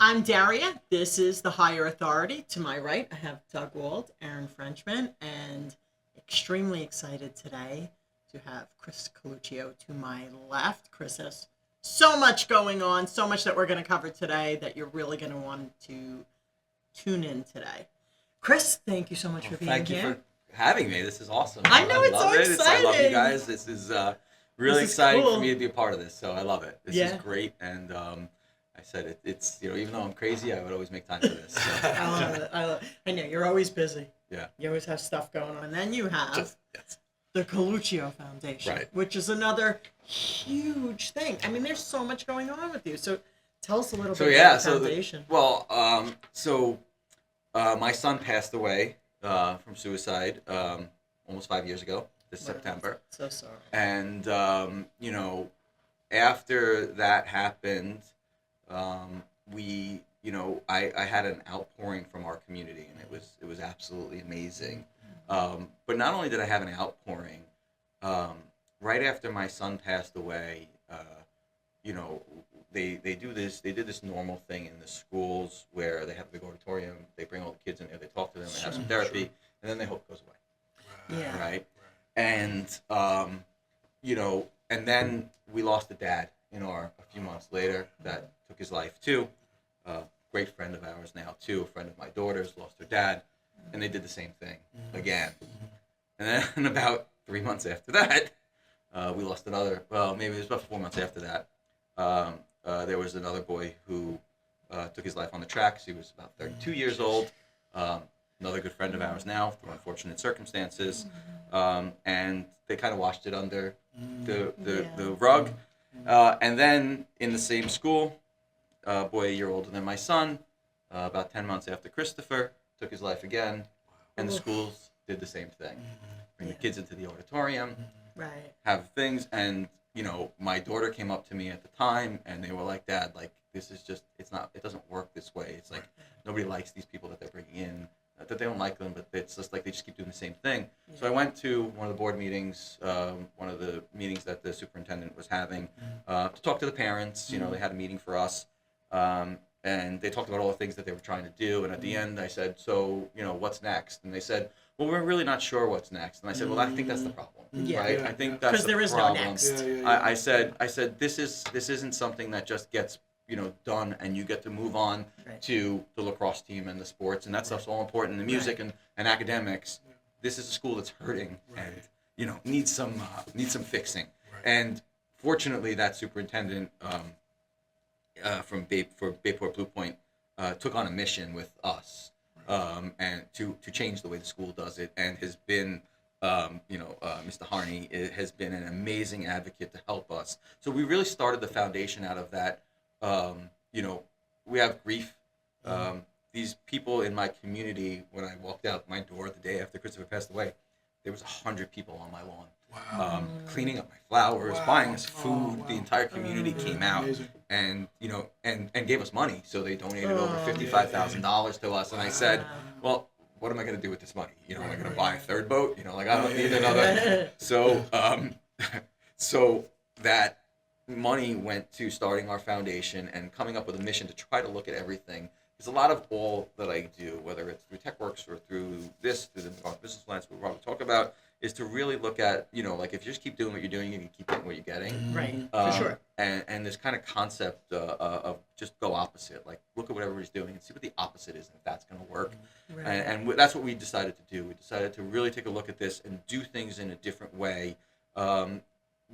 I'm Daria. This is the Higher Authority. To my right, I have Doug Wald, Aaron Frenchman, and extremely excited today to have Chris Coluccio to my left. Chris has so much going on, so much that we're going to cover today that you're really going to want to tune in today. Chris, thank you so much for being here. Thank you for having me. This is awesome. I know, it's love so it. exciting. I love you guys. This is really This is exciting cool. for me to be a part of this. So I love it. This Yeah. is great. And I said it's even though I'm crazy, I would always make time for this. So. I love it. I know, you're always busy. Yeah. You always have stuff going on. And then you have Yes. the Coluccio Foundation, Right. which is another huge thing. I mean, there's so much going on with you. So tell us a little bit about the foundation. My son passed away from suicide almost 5 years ago this September. So sorry. And after that happened, I had an outpouring from our community, and it was absolutely amazing. But not only did I have an outpouring, right after my son passed away, they did this normal thing in the schools where they have a big auditorium, they bring all the kids in there, they talk to them, they have some therapy, and then they hope it goes away. Yeah. Right? And and then we lost a dad a few months later that took his life too. Great friend of ours now too, a friend of my daughter's lost her dad, and they did the same thing again. And then about 3 months after that, we lost another. Well, maybe it was about 4 months after that. There was another boy who took his life on the tracks. He was about 32 years old. Another good friend of ours now, through unfortunate circumstances, and they kind of washed it under the rug. And then in the same school, a boy a year older than my son, about 10 months after Christopher, took his life again, and the schools did the same thing. Bring the kids into the auditorium, Right. have things, and my daughter came up to me at the time, and they were like, "Dad, like this is just it doesn't work this way. It's like nobody likes these people that they're bringing in. Not that they don't like them, but it's just like they just keep doing the same thing." Yeah. So I went to one of the board meetings, one of the meetings that the superintendent was having, to talk to the parents. They had a meeting for us, and they talked about all the things that they were trying to do. And at the end, I said, "So, what's next?" And they said, "Well, we're really not sure what's next." And I said, "Well, I think that's the problem, right? I think that's the problem. Because there is no next. I said, this isn't something that just gets done and you get to move on to the lacrosse team and the sports, and that stuff's all important, the music and academics. This is a school that's hurting and needs some fixing." And fortunately, that superintendent from Bayport Blue Point took on a mission with us, and to change the way the school does it, and has been Mr. Harney has been an amazing advocate to help us. So we really started the foundation out of that. We have grief. These people in my community, when I walked out my door the day after Christopher passed away, there was 100 people on my lawn. Wow. Cleaning up my flowers, buying us food. The entire community came out and and gave us money. So they donated over $55,000 to us. And I said, "Well, what am I going to do with this money? Am I going to buy a third boat? I don't need another." So so that money went to starting our foundation and coming up with a mission to try to look at everything. Because a lot of all that I do, whether it's through Techworks or through the business plans we want to talk about, is to really look at, like if you just keep doing what you're doing, you can keep getting what you're getting. Right, for sure. And this kind of concept of just go opposite. Like, look at what everybody's doing and see what the opposite is and if that's going to work. Right. And that's what we decided to do. We decided to really take a look at this and do things in a different way.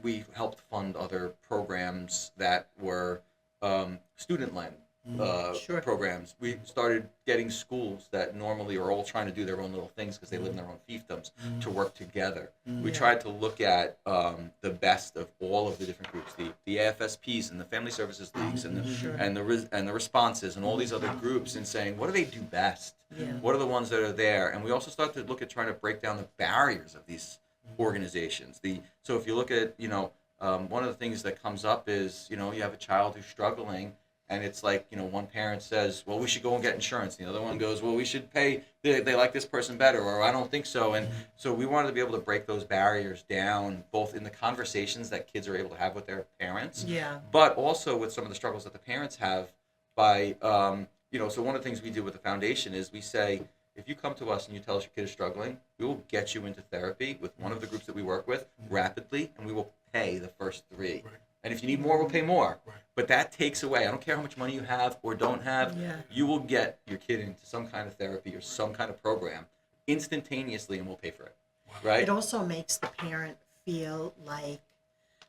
We helped fund other programs that were student-led programs. We started getting schools that normally are all trying to do their own little things because they live in their own fiefdoms to work together. We tried to look at the best of all of the different groups, the AFSPs and the Family Services Leagues and the responses and all these other groups, and saying, what do they do best? What are the ones that are there? And we also started to look at trying to break down the barriers of these organizations. So if you look at one of the things that comes up is you have a child who's struggling, and it's like one parent says, well, we should go and get insurance, and the other one goes, well, we should pay, they like this person better, or I don't think so. And so we wanted to be able to break those barriers down, both in the conversations that kids are able to have with their parents, but also with some of the struggles that the parents have by so one of the things we do with the foundation is we say, if you come to us and you tell us your kid is struggling, we will get you into therapy with one of the groups that we work with rapidly, and we will pay the first 3. Right. And if you need more, we'll pay more. Right. But that takes away, I don't care how much money you have or don't have, you will get your kid into some kind of therapy or some kind of program instantaneously, and we'll pay for it. Wow. Right? It also makes the parent feel like,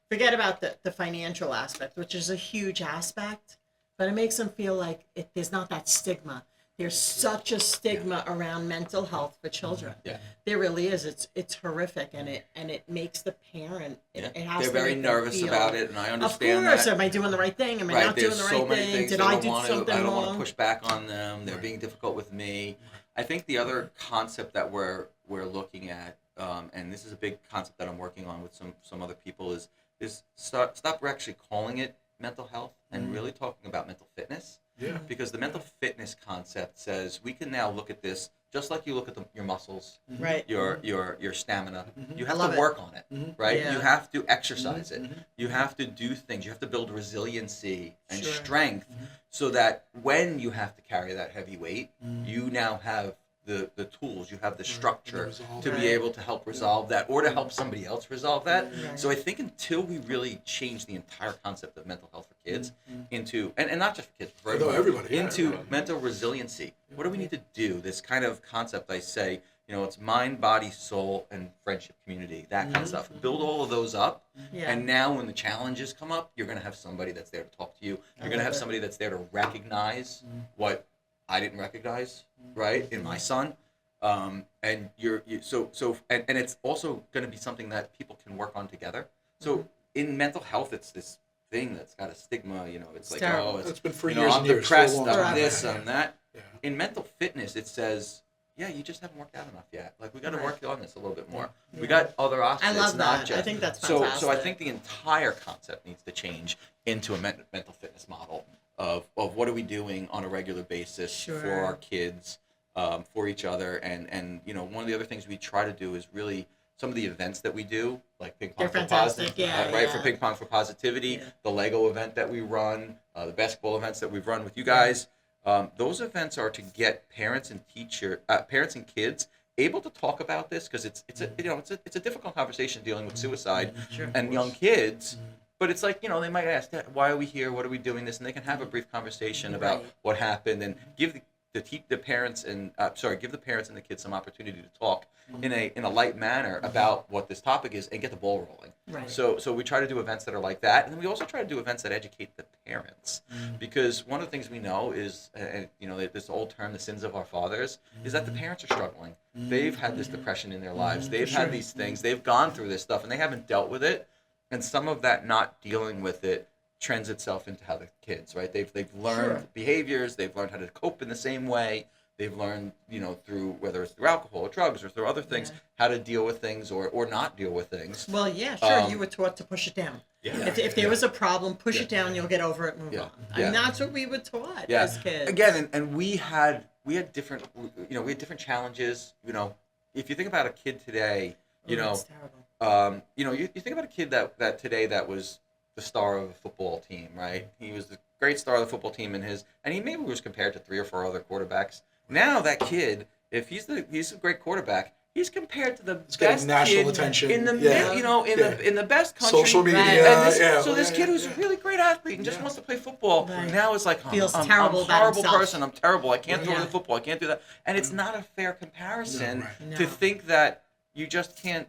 forget about the financial aspect, which is a huge aspect, but it makes them feel like there's not that stigma. There's such a stigma around mental health for children. Yeah. There really is. It's horrific, and it makes the parent. It has They're to very make them nervous feel, about it, and I understand of course, that. am I doing the right thing? Am I Right, not doing there's the so right many thing? things Did that I do something I don't wrong? want to push back on them. They're being difficult with me. I think the other concept that we're looking at, and this is a big concept that I'm working on with some other people, is stop actually calling it mental health and really talking about mental fitness. Yeah. Because the mental fitness concept says we can now look at this just like you look at your muscles, Right. your stamina. You have love to it. work on it, right? Yeah. You have to exercise it. You have to do things. You have to build resiliency and Sure. strength so that when you have to carry that heavy weight, you now have the tools, you have the structure resolve to Right. be able to help resolve that or to help somebody else resolve that. Right. So I think until we really change the entire concept of mental health for kids into, and not just for kids, for No, everybody, yeah, into everybody. mental resiliency, what do we need to do? This kind of concept, I say, it's mind, body, soul, and friendship, community, that kind of stuff. Build all of those up, Yeah. and now when the challenges come up, you're going to have somebody that's there to talk to you. You're going to have somebody that's there to recognize what I didn't recognize, right, in my son. And and it's also going to be something that people can work on together. So in mental health, it's this thing that's got a stigma. It's like, terrible. It's been for I'm years and years, for a depressed, long I'm time. this, Yeah. I'm that. Yeah. In mental fitness, it says, yeah, you just haven't worked out enough yet. Like, we got to Right. work on this a little bit more. We Yeah. got other options. I love It's not that. just, I think that's So I fantastic. think the entire concept needs to change into a mental fitness model of what are we doing on a regular basis for Sure. our kids, for each other, and one of the other things we try to do is really some of the events that we do, like Ping Pong They're for fantastic, Positivity, yeah, right? yeah. For Ping Pong for Positivity, Yeah. the Lego event that we run, the basketball events that we've run with you guys. Those events are to get parents and kids able to talk about this, because it's a difficult conversation dealing with suicide Sure. and young kids. But it's like, they might ask, "Dad, why are we here? What are we doing this?" And they can have a brief conversation about Right. what happened, and give the parents and the kids some opportunity to talk in a light manner about what this topic is and get the ball rolling. Right. So we try to do events that are like that, and then we also try to do events that educate the parents, because one of the things we know is, this old term, the sins of our fathers, is that the parents are struggling. They've had this depression in their lives. They've had these things. They've gone through this stuff, and they haven't dealt with it. And some of that not dealing with it trends itself into how the kids, right? They've learned Sure. behaviors. They've learned how to cope in the same way. They've learned, through, whether it's through alcohol or drugs or through other things, Yeah. how to deal with things or not deal with things. Well, yeah, sure. Um, You were taught to push it down. Yeah. If there was a problem, push it down. You'll get over it. Move Yeah. on. I mean, that's what we were taught Yeah. as kids. Again, and we had different, challenges. If you think about a kid today, It's terrible. you think about a kid that today that was the star of a football team, right? He was the great star of the football team and he maybe was compared to 3 or 4 other quarterbacks. Now that kid, if he's a great quarterback, he's compared to the It's getting best national kid attention. in the Yeah. in the best country. Social media. Right. And Yeah. so this kid who's a really great athlete and just Yeah. wants to play football, Right. now it's like, Feels I'm terrible a about horrible himself. person. I'm terrible. I can't throw Yeah. the football. I can't do that. And it's not a fair comparison No, right. to No. think that you just can't,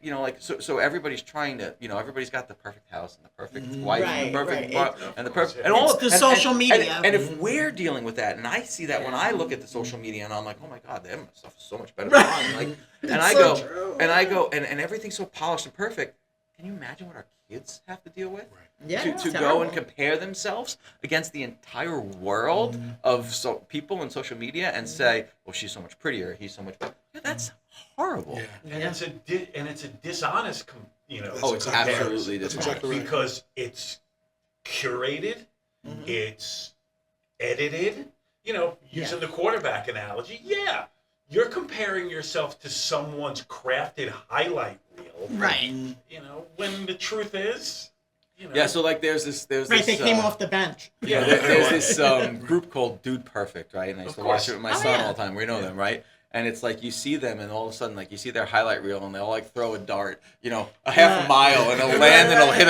so everybody's trying to, everybody's got the perfect house and the perfect wife and the Right, perfect right. and the perfect and all It's of- the and- social and- media. And if we're dealing with that, and I see that when I look at the social media, and I'm like, oh my God, their stuff is so much better than Right. mine. Like, and It's I so go, true. and everything's so polished and perfect. Can you imagine what our kids have to deal with? Right. Yeah, to it's go terrible. and compare themselves against the entire world of people in social media and say, well, she's so much prettier, he's so much better. Yeah, that's horrible. Yeah. And it's a dishonest, That's Oh, it's exactly right. absolutely That's dishonest. exactly right. because it's curated, it's edited. Using the quarterback analogy, you're comparing yourself to someone's crafted highlight reel. Right. When the truth is, You know? Yeah, so like there's Right, this they came off the bench. yeah, there's this group called Dude Perfect, right? And I used to Of watch course. it with my Oh, son yeah. all the time. We know them, right? And it's like you see them, and all of a sudden, like you see their highlight reel, and they'll like throw a dart, a half Yeah. a mile, and it'll land, and it'll hit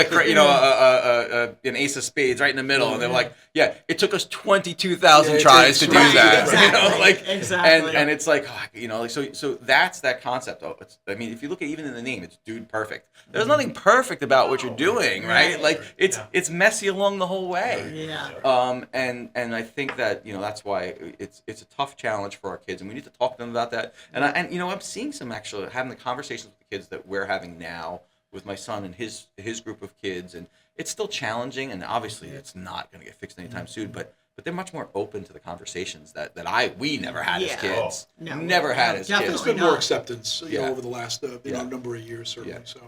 an ace of spades right in the middle, and they're like, yeah, it took us 22,000 tries to do Right, that, exactly, exactly. and it's like, so that's that concept. I mean, if you look at even in the name, it's Dude Perfect. There's nothing perfect about what you're doing, right? Right. Like it's messy along the whole way. Yeah. And I think that that's why it's a tough challenge for our kids, and we need to talk to them about that. And I'm seeing some actually having the conversations with the kids that we're having now with my son and his group of kids, and it's still challenging, and obviously it's not going to get fixed anytime soon, but they're much more open to the conversations that we never had as Yeah. kids. No, Never had as definitely kids. There's been not. more acceptance, Yeah. over the last Yeah. number of years, certainly. Yeah. So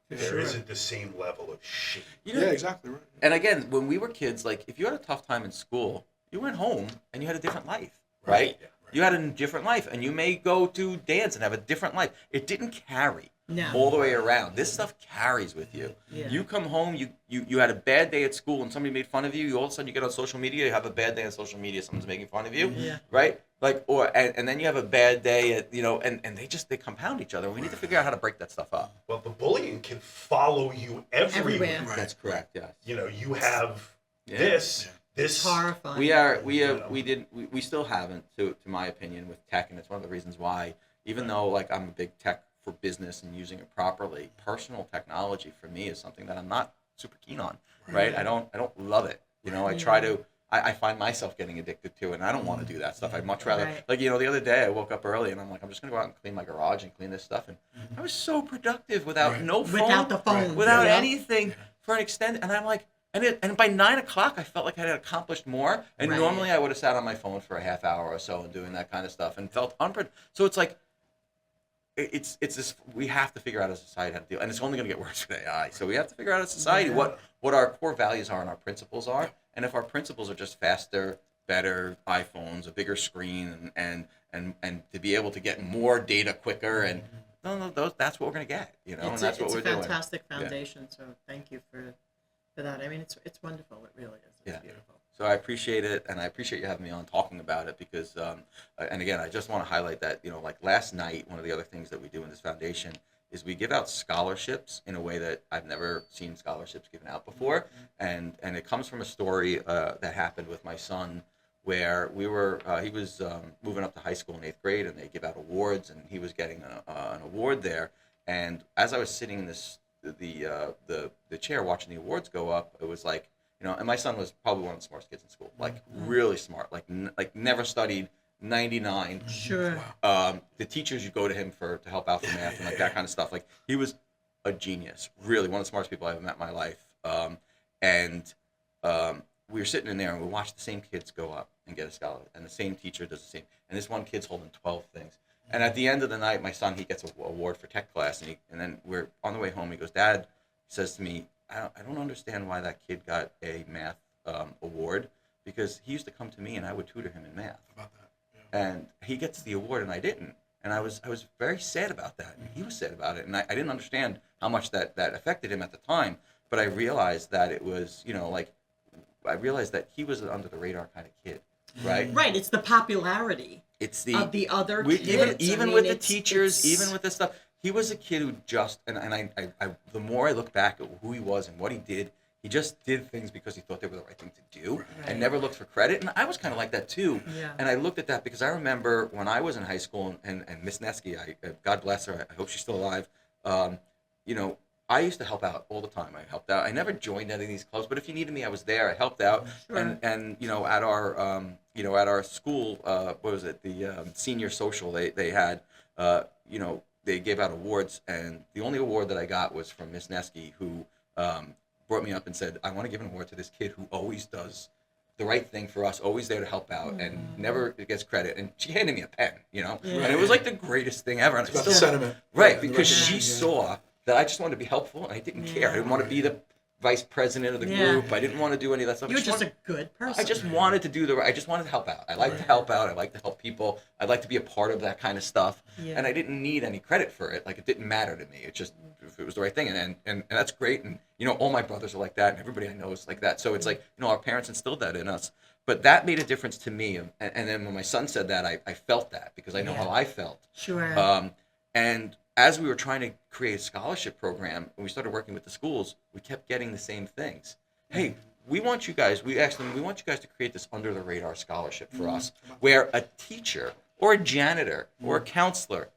There isn't the same level of shit. yeah, exactly right. And again, when we were kids, like if you had a tough time in school, you went home and you had a different life, right? Yeah, right. You had a different life, and you may go to dance and have a different life. It didn't carry No. all the way around. This stuff carries with you. Yeah. You come home, you had a bad day at school, and somebody made fun of you. All of a sudden, you get on social media. You have a bad day on social media. Someone's making fun of you, Yeah. right? Like, and then you have a bad day at and they compound each other. We need to figure out how to break that stuff up. Well, the bullying can follow you everywhere. Everywhere. That's correct. Yes. You have Yeah. this. It's horrifying. We still haven't, to my opinion, with tech, and it's one of the reasons why, even though like I'm a big tech for business and using it properly, personal technology for me is something that I'm not super keen on, right? I don't love it. I try to. I find myself getting addicted to it, and I don't want to do that stuff. I'd much rather, Right. like, the other day I woke up early, and I'm like, I'm just going to go out and clean my garage and clean this stuff, and I was so productive without no phone, Without the phone. without Yeah. anything for an extended, and I'm like, and by 9 o'clock, I felt like I had accomplished more, and Right. normally I would have sat on my phone for a half hour or so and doing that kind of stuff, and felt unproductive. So it's like, it's this, we have to figure out as a society how to deal, and it's only going to get worse with AI. So we have to figure out as a society Yeah. what our core values are and our principles are. And if our principles are just faster, better iPhones, a bigger screen, and to be able to get more data quicker, and that's what we're going to get, and that's what we're doing. It's a fantastic foundation, so thank you for that. I mean, it's wonderful. It really is. It's beautiful. So I appreciate it, and I appreciate you having me on talking about it because, and again, I just want to highlight that, like last night, one of the other things that we do in this foundation is we give out scholarships in a way that I've never seen scholarships given out before, and it comes from a story that happened with my son, where he was moving up to high school in 8th grade, and they give out awards, and he was getting an award there, and as I was sitting in the chair watching the awards go up, it was like, and my son was probably one of the smartest kids in school, like really smart, like never studied, 99. Sure. The teachers, you go to him to help out for math and like that kind of stuff. Like he was a genius, really one of the smartest people I've ever met in my life. We were sitting in there and we watched the same kids go up and get a scholarship, and the same teacher does the same. And this one kid's holding 12 things. And at the end of the night, my son, he gets an award for tech class, and then we're on the way home. He goes, "Dad," he says to me, I don't understand why that kid got a math award, because he used to come to me and I would tutor him in math. About that. Yeah. And he gets the award and I didn't. And I was very sad about that. And he was sad about it. And I didn't understand how much that affected him at the time. But I realized that it was, I realized that he was an under the radar kind of kid, right? Right. It's the popularity It's of the other kids. Even with the teachers, even with this stuff. He was a kid who just, and I the more I look back at who he was and what he did, he just did things because he thought they were the right thing to do, and never looked for credit. And I was kind of like that too. Yeah. And I looked at that because I remember when I was in high school, and Miss Nesky, God bless her, I hope she's still alive. I used to help out all the time. I helped out. I never joined any of these clubs, but if you needed me, I was there. I helped out. Sure. And at our school, what was it? The senior social they had, they gave out awards, and the only award that I got was from Miss Nesky, who brought me up and said, "I want to give an award to this kid who always does the right thing for us, always there to help out, and never gets credit." And she handed me a pen, and it was like the greatest thing ever. And It's about the sentiment. right, and the because she recognition, saw that I just wanted to be helpful, and I didn't care. I didn't want to be vice president of the group. I didn't want to do any of that stuff. You were just a good person. I just wanted to do the right. I just wanted to help out. I like to help out. I like to help people. I like to be a part of that kind of stuff. Yeah. And I didn't need any credit for it. Like, it didn't matter to me. It just, if it was the right thing. And that's great. And, you know, all my brothers are like that. And everybody I know is like that. So it's like, you know, our parents instilled that in us. But that made a difference to me. And then when my son said that, I felt that because I know how I felt. Sure. And as we were trying to create a scholarship program, and we started working with the schools, we kept getting the same things. Hey, we want you guys to create this under the radar scholarship for us, where a teacher or a janitor or a counselor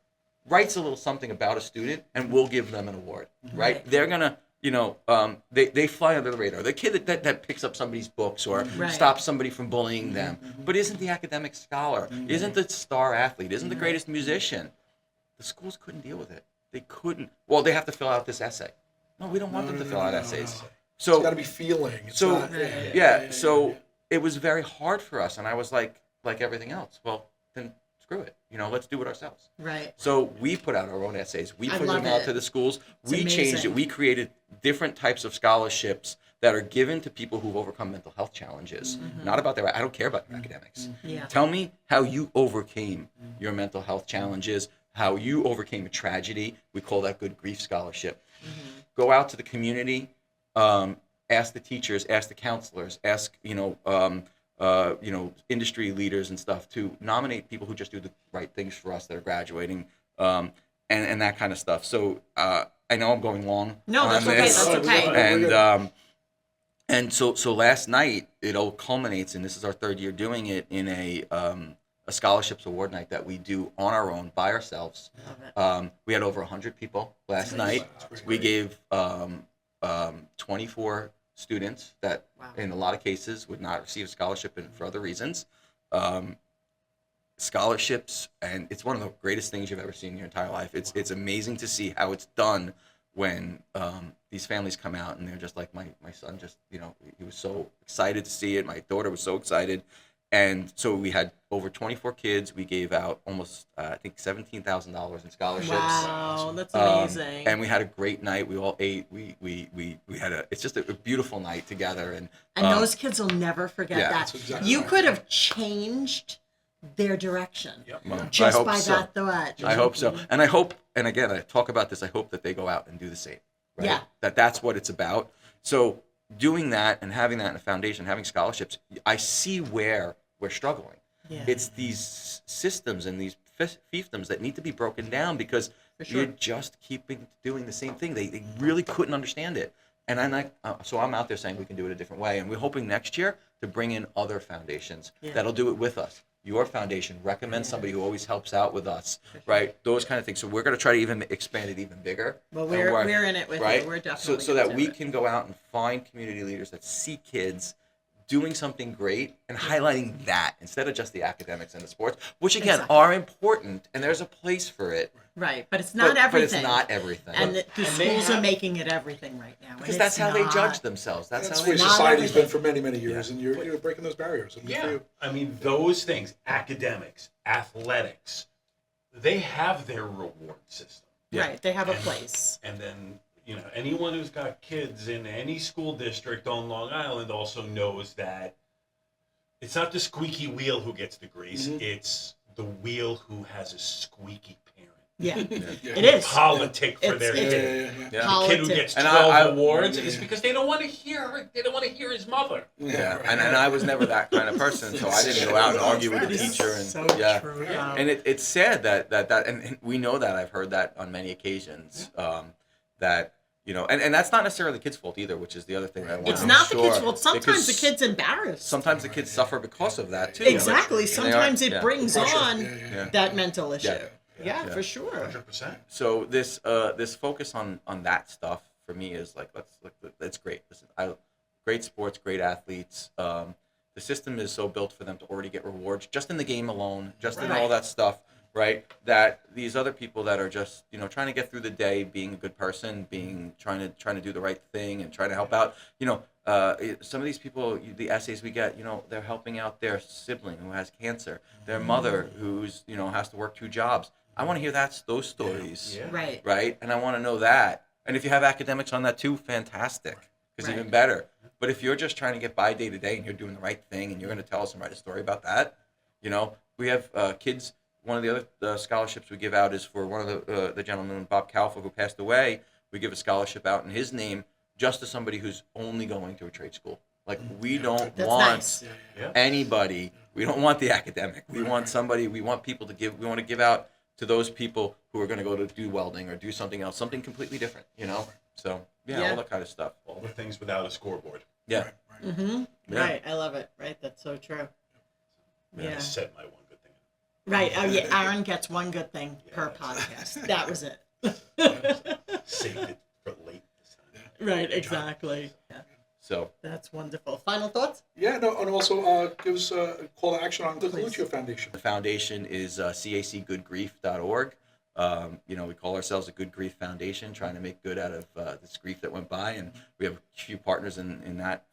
writes a little something about a student, and we'll give them an award, right? They're gonna, you know, they fly under the radar. The kid that picks up somebody's books or stops somebody from bullying them, but isn't the academic scholar, isn't the star athlete, isn't the greatest musician. The schools couldn't deal with it. They couldn't. Well, they have to fill out this essay. No, we don't want them to fill out essays. So it's got to be feeling. It's so not, so it was very hard for us, and I was like everything else. Well, then screw it. You know, let's do it ourselves. Right. So we put out our own essays. We put them love out it. to the schools. It's We changed it. amazing. We created different types of scholarships that are given to people who've overcome mental health challenges. Not about I don't care about your academics. Yeah. Tell me how you overcame your mental health challenges, how you overcame a tragedy. We call that good grief scholarship. Go out to the community, ask the teachers, ask the counselors, ask industry leaders and stuff to nominate people who just do the right things for us that are graduating, and that kind of stuff. So I know I'm going long. No, on that's okay. this. That's okay. And so last night it all culminates, and this is our third year doing it, in a scholarships award night that we do on our own by ourselves. Love it. We had over 100 people last night. We gave 24 students that, in a lot of cases, would not receive a scholarship for other reasons. Scholarships, and it's one of the greatest things you've ever seen in your entire life. It's amazing to see how it's done when these families come out and they're just like, my son just, you know, he was so excited to see it. My daughter was so excited. And so we had over 24 kids. We gave out almost, I think, $17,000 in scholarships. Wow, that's amazing. And we had a great night. We all ate. We had it's just a beautiful night together. And those kids will never forget that. that's exactly You right. could have changed their direction well, just I hope by so. that thought. I hope so. And I hope, and again, I talk about this, I hope that they go out and do the same. Right? Yeah. That's what it's about. So doing that and having that in a foundation, having scholarships, I see where we're struggling. Yeah. It's these systems and these fiefdoms that need to be broken down because For sure. you're just doing the same thing. They really couldn't understand it. And I'm like, so I'm out there saying we can do it a different way. And we're hoping next year to bring in other foundations that'll do it with us. Your foundation, recommend somebody who always helps out with us, right? Those kind of things. So we're going to try to even expand it even bigger. Well, we're in it with right? you. We're definitely so that into we it. can go out and find community leaders that see kids doing something great and highlighting that instead of just the academics and the sports, which again Exactly. are important and there's a place for it. Right, but it's not everything. But it's not everything. And the schools are making it everything right now. Because that's how they judge themselves. That's That's how the way they Not society's been everything. for many, many years, and you're breaking those barriers. And good for Yeah, you. I mean, those things, academics, athletics, they have their reward system. Right, they have a place. And then, you know, anyone who's got kids in any school district on Long Island also knows that it's not the squeaky wheel who gets the grease, it's the wheel who has a squeaky parent. Yeah, Yeah. it is. Politic for their It's- kid. Yeah. The kid who gets And 12 awards yeah. is because they don't want to hear his mother. Yeah, and I was never that kind of person, so I didn't go out and argue with the That is teacher. And so yeah, true. and it's sad that and we know that I've heard that on many occasions, that you know, and that's not necessarily the kid's fault either, which is the other thing I want It's to not the make kid's sure, fault. Sometimes because the kid's embarrassed. Sometimes the kids suffer because of that too. Exactly. And they Sometimes are- it yeah. brings Pressure. on Yeah. that mental issue. Yeah. Yeah, Yeah. for sure. 100%. So this focus on that stuff for me is like that's great. Great sports, great athletes. The system is so built for them to already get rewards just in the game alone, just in all that stuff, right? That these other people that are just trying to get through the day, being a good person, trying to do the right thing and trying to help out. Some of these people, the essays we get, they're helping out their sibling who has cancer, their mother who's has to work 2 jobs. I want to hear those stories, Yeah. Right. right? And I want to know that. And if you have academics on that too, fantastic, is Right. even better. But if you're just trying to get by day to day and you're doing the right thing and you're going to tell us and write a story about that, you know, we have kids. One of the other scholarships we give out is for one of the gentlemen, Bob Kalfa, who passed away. We give a scholarship out in his name just to somebody who's only going to a trade school. Like, we don't That's want nice. anybody. We don't want the academic. We want somebody. We want people to give. We want to give out to those people who are going to go to do welding or do something else, something completely different. You know. So Yeah. all that kind of stuff. All the things without a scoreboard. Yeah. Right, right. Mm-hmm. Yeah. Right. I love it. Right. That's so true. Man, I Yeah. said my one good thing. Right. Oh, yeah. Aaron gets one good thing per Yeah. podcast. That was it. Saved it for late this time. Right. Exactly. Yeah. So That's wonderful. Final thoughts? Yeah, no, and also gives a call to action on the Please. Coluccio Foundation. the foundation is cacgoodgrief.org. You know, we call ourselves a Good Grief Foundation, trying to make good out of this grief that went by, and we have a few partners in that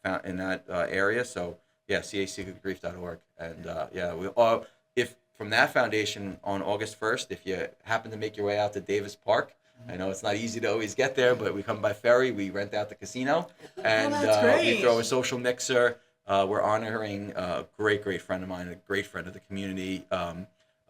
area. So yeah, cacgoodgrief.org, and yeah, we all, if from that foundation on August 1st, if you happen to make your way out to Davis Park. I know it's not easy to always get there, but we come by ferry. We rent out the casino, and that's we great. throw a social mixer. We're honoring a great friend of mine, a great friend of the community,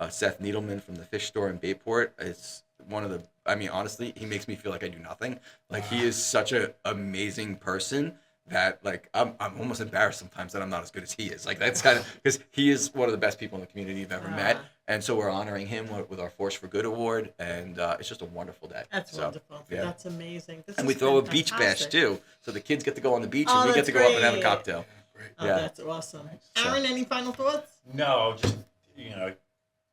Seth Needleman from the Fish Store in Bayport. It's one of the, I mean, honestly, he makes me feel like I do nothing. Like, he is such an amazing person that, like, I'm almost embarrassed sometimes that I'm not as good as he is. Like, that's kind of, because he is one of the best people in the community you've ever met. And so we're honoring him with our Force for Good award, and it's just a wonderful day. That's So, wonderful. yeah. That's amazing. This And has we throw a been beach bash fantastic. too, so the kids get to go on the beach Oh, and we get that's to go up and have a great. cocktail. Great. Oh, Yeah. that's awesome. So- Aaron, any final thoughts? No, just,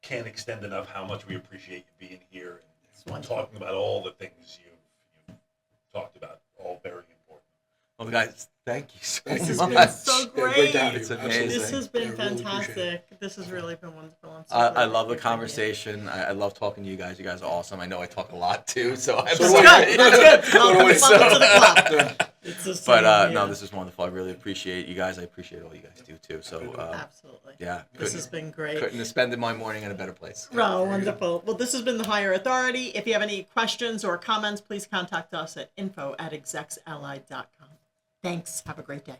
can't extend enough how much we appreciate you being here It's and wonderful. talking about all the things you've talked about. All very important. Well, guys, thank you so Thank This you. has much. been so Yeah, great. great to have you. It's Absolutely. amazing. This has been Yeah, really appreciate it. fantastic. This has really been wonderful. I'm so I glad love the you're here. conversation. I love talking to you guys. You guys are awesome. I know I talk a lot too, so I'm So That's do sorry. good. That's good. Welcome, Always. welcome to the club. Yeah. It's just But so, no, yeah. this is wonderful. I really appreciate you guys. I appreciate all you guys do too. So Absolutely. yeah, This has been great. couldn't have spent my morning in a better place. Oh, wonderful. Well, this has been The Higher Authority. If you have any questions or comments, please contact us at info@execsally.com. Thanks. Have a great day.